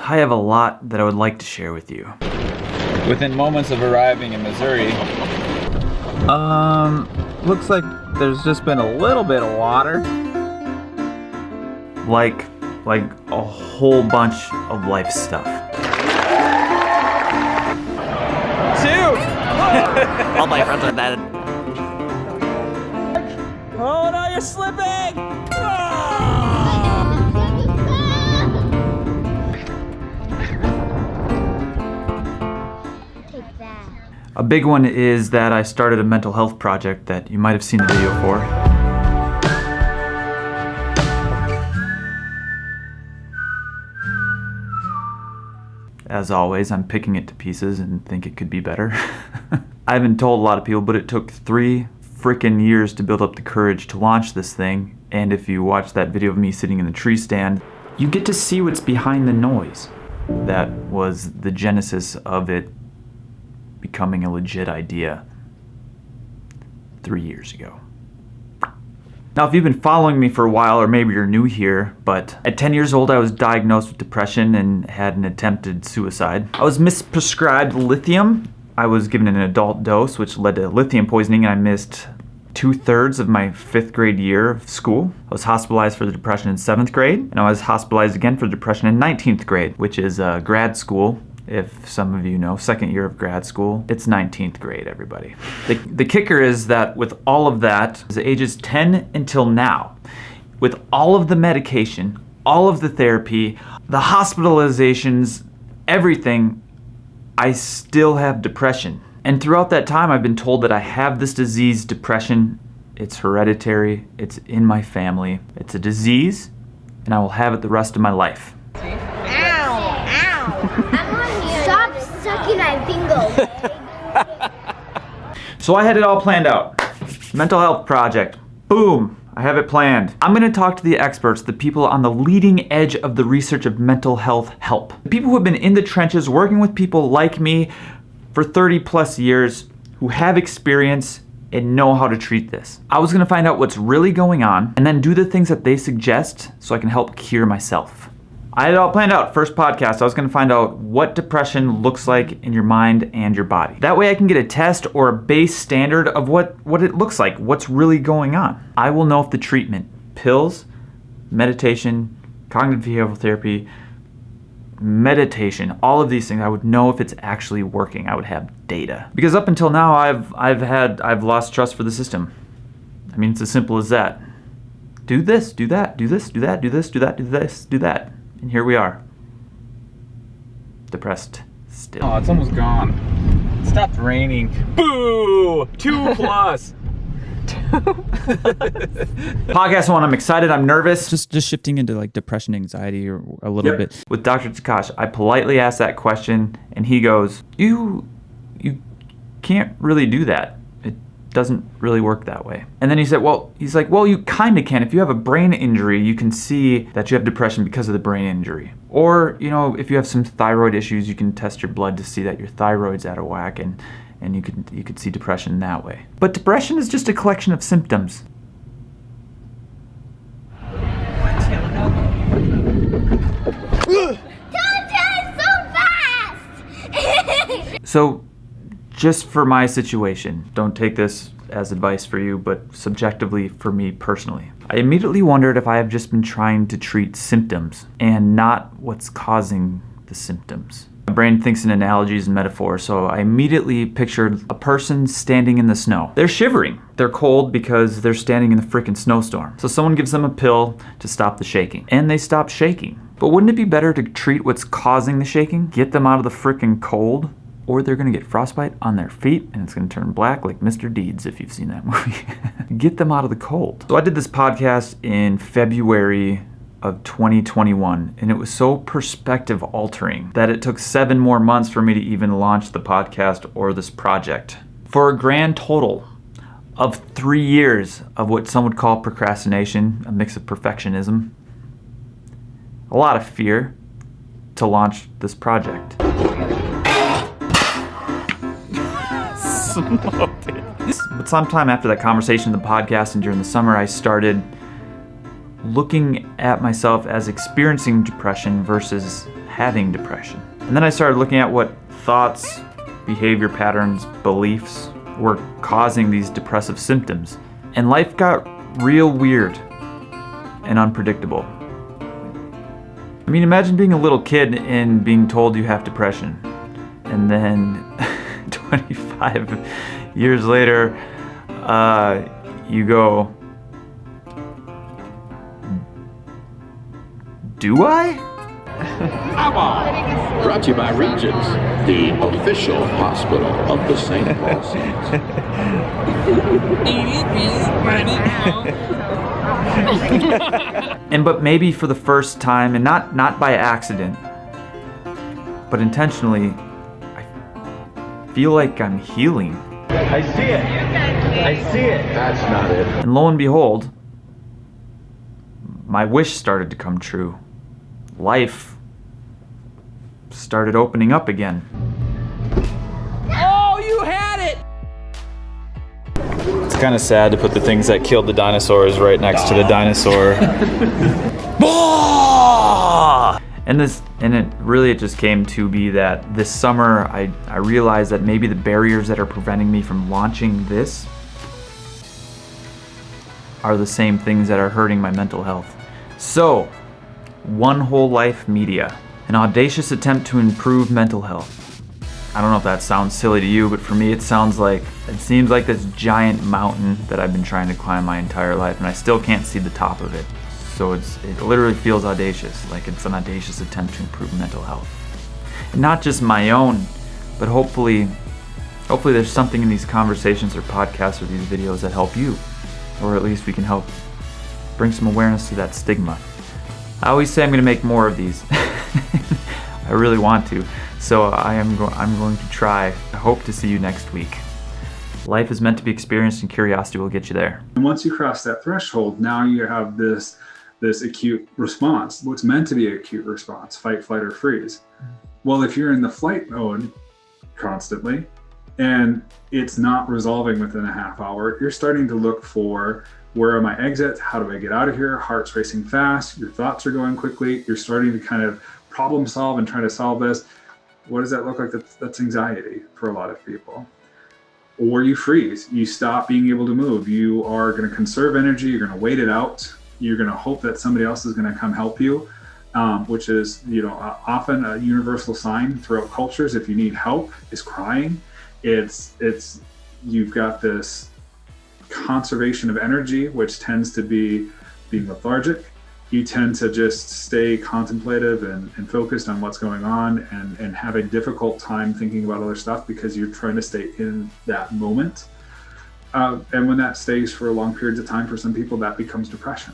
I have a lot that I would like to share with you. Within moments of arriving in Missouri, looks like there's just been a little bit of water. Like a whole bunch of life stuff. Two! All my friends are dead. Oh no, you're slipping! A big one is that I started a mental health project that you might have seen the video for. As always, I'm picking it to pieces and think it could be better. I haven't told a lot of people, but it took 3 freaking years to build up the courage to launch this thing. And if you watch that video of me sitting in the tree stand, you get to see what's behind the noise. That was the genesis of it becoming a legit idea 3 years ago. Now, if you've been following me for a while, or maybe you're new here, but at 10 years old, I was diagnosed with depression and had an attempted suicide. I was misprescribed lithium. I was given an adult dose, which led to lithium poisoning, and I missed 2/3 of my 5th grade year of school. I was hospitalized for the depression in 7th grade, and I was hospitalized again for depression in 19th grade, which is grad school. If some of you know, 2nd year of grad school, it's 19th grade, everybody. The kicker is that with all of that, the ages 10 until now, with all of the medication, all of the therapy, the hospitalizations, everything, I still have depression. And throughout that time, I've been told that I have this disease, depression. It's hereditary, it's in my family, it's a disease, and I will have it the rest of my life. Stop sucking my fingers. So I had it all planned out. Mental health project. Boom. I have it planned. I'm going to talk to the experts, the people on the leading edge of the research of mental health help. The people who have been in the trenches working with people like me for 30 plus years who have experience and know how to treat this. I was going to find out what's really going on and then do the things that they suggest so I can help cure myself. I had it all planned out. First podcast, I was going to find out what depression looks like in your mind and your body. That way I can get a test or a base standard of what it looks like, what's really going on. I will know if the treatment, pills, meditation, cognitive behavioral therapy, meditation, all of these things, I would know if it's actually working. I would have data. Because up until now, I've lost trust for the system. I mean, it's as simple as that. Do this, do that, do this, do that, do this, do that, do this, do that. And here we are. Depressed still. Oh, it's almost gone. It stopped raining. Boo! 2+. Podcast 1, I'm excited, I'm nervous. Just shifting into like depression, anxiety, or a little bit. With Dr. Takash, I politely asked that question, and he goes, you can't really do that. It doesn't really work that way. And then he said, well, you kind of can. If you have a brain injury, you can see that you have depression because of the brain injury. Or, if you have some thyroid issues, you can test your blood to see that your thyroid's out of whack, and you could see depression that way. But depression is just a collection of symptoms. Don't turn so fast! So, just for my situation, don't take this as advice for you, but subjectively for me personally. I immediately wondered if I have just been trying to treat symptoms and not what's causing the symptoms. My brain thinks in analogies and metaphors, so I immediately pictured a person standing in the snow. They're shivering. They're cold because they're standing in the frickin' snowstorm. So someone gives them a pill to stop the shaking, and they stop shaking. But wouldn't it be better to treat what's causing the shaking? Get them out of the frickin' cold? Or they're gonna get frostbite on their feet and it's gonna turn black like Mr. Deeds, if you've seen that movie. Get them out of the cold. So I did this podcast in February of 2021, and it was so perspective altering that it took 7 more months for me to even launch the podcast or this project. For a grand total of 3 years of what some would call procrastination, a mix of perfectionism, a lot of fear to launch this project. But sometime after that conversation, the podcast, and during the summer, I started looking at myself as experiencing depression versus having depression. And then I started looking at what thoughts, behavior patterns, beliefs were causing these depressive symptoms. And life got real weird and unpredictable. I mean, imagine being a little kid and being told you have depression. And then 25 years later, you go, do I? Brought to you by Regents, the official hospital of the St. Paul Saints. But maybe for the first time, and not by accident, but intentionally, I feel like I'm healing. I see it. I see it. That's not it. And lo and behold, my wish started to come true. Life started opening up again. Oh, you had it! It's kind of sad to put the things that killed the dinosaurs right next to the dinosaur. And it just came to be that this summer I realized that maybe the barriers that are preventing me from launching this are the same things that are hurting my mental health. So, One Whole Life Media, an audacious attempt to improve mental health. I don't know if that sounds silly to you, but for me it seems like this giant mountain that I've been trying to climb my entire life, and I still can't see the top of it. So it literally feels audacious, like it's an audacious attempt to improve mental health. And not just my own, but hopefully there's something in these conversations or podcasts or these videos that help you, or at least we can help bring some awareness to that stigma. I always say I'm going to make more of these. I really want to. So I'm going to try. I hope to see you next week. Life is meant to be experienced, and curiosity will get you there. And once you cross that threshold, now you have this acute response, what's meant to be an acute response, fight, flight, or freeze. Well, if you're in the flight mode constantly, and it's not resolving within a half hour, you're starting to look for, where are my exits? How do I get out of here? Heart's racing fast. Your thoughts are going quickly. You're starting to kind of problem solve and try to solve this. What does that look like? That's anxiety for a lot of people. Or you freeze. You stop being able to move. You are going to conserve energy. You're going to wait it out. You're going to hope that somebody else is going to come help you, which is, often a universal sign throughout cultures. If you need help, is crying. You've got this conservation of energy, which tends to be being lethargic. You tend to just stay contemplative and focused on what's going on, and have a difficult time thinking about other stuff because you're trying to stay in that moment. And when that stays for long periods of time, for some people, that becomes depression.